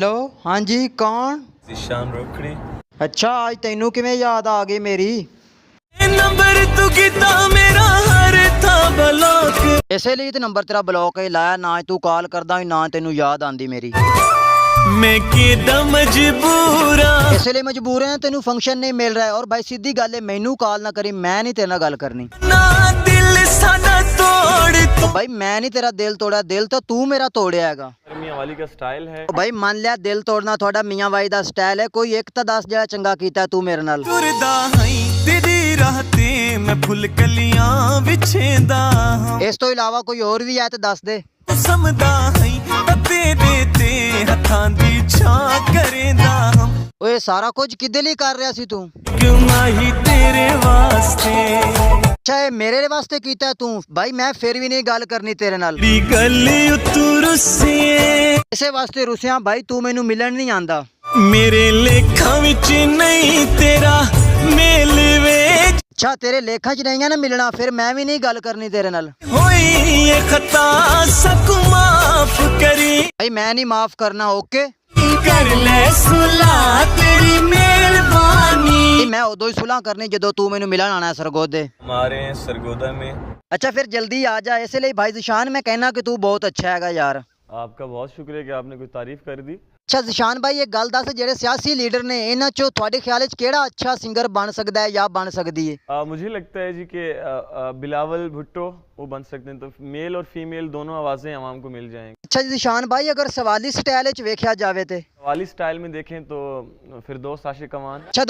Hello हाँ जी कौन। ज़ीशान रोकड़ी। अच्छा आज तैनू किवें याद आ गई मेरी। नंबर तू किता मेरा हर था ब्लॉक। इसे लिए तो नंबर तेरा ब्लॉक ही लाया ना तू कॉल करदा ना तेनू याद आंदी मेरी। मैं केदा मजबूरा। इसलिए मजबूर है तेनू फंक्शन नहीं मिल रहा है। और भाई सीधी गल है मैनू कॉल ना करी मैं नहीं तेरे नाल गल करनी। ना दिल साडा तोड़ तू। भाई मैं नहीं तेरा दिल तोड़ा दिल तो तू मेरा तोड़िया हैगा। मियां वाली का स्टाइल है। भाई मान लिया दिल तोड़ना थोड़ा मियां बाई दा स्टाइल है कोई एक तो दस जरा चंगा कीता तू मेरे नाल। तुरदा हई तेरी राह ते मैं फुल कलियां विछेंदा हां। इस तो इलावा कोई और भी है तो दस दे। तू समझदा हई तेरे ते हथां दी छां करेंदा हां। ओए सारा कुछ किदे लिए कर रहा सी तू। क्यों माही तेरे वास्ते। अच्छा ये मेरे वास्ते कीता है तू। भाई मैं फिर भी नहीं गल करनी तेरे नाल। दी गल तू रुस्से इसे वास्ते रुसिया भाई तू मैनू मिलन नहीं आंदा। मेरे लेखा विच नहीं तेरा मेल वे। अच्छा तेरे लेखा च नहीं है ना मिलना फिर मैं भी नहीं गल करनी तेरे नाल। होई ये खता सकू माफ करी। भाई मैं नहीं माफ करना ओके। कर ले सुलह तेरी मेहरबानी। मैं उदो ही सुलह करनी जदों तू मैनू मिलन आना है सरगोदे। हमारे सरगोदा में। अच्छा फिर जल्दी आ जा इसलिए भाई ज़ीशान मैं कहना कि तू बहुत अच्छा हैगा यार। आपका बहुत शुक्रिया कि आपने कुछ तारीफ कर दी। अच्छा ज़ीशान भाई एक गल दस ਜਿਹੜੇ सियासी लीडर ने इन्हां चों ਤੁਹਾਡੇ ਖਿਆਲ ਵਿੱਚ ਕਿਹੜਾ अच्छा सिंगर बन सकता है या बन सकती है। मुझे लगता है जी कि बिलावल भुट्टो वो बन सकते हैं तो मेल और फीमेल दोनों आवाज़ें आवाम को मिल जाएंगी। अच्छा ज़ीशान भाई अगर सवाली स्टाइल ਵਿੱਚ ਵੇਖਿਆ ਜਾਵੇ ਤੇ। वाली स्टाइल में देखें तो फिरदौस आशिक अमान। अच्छा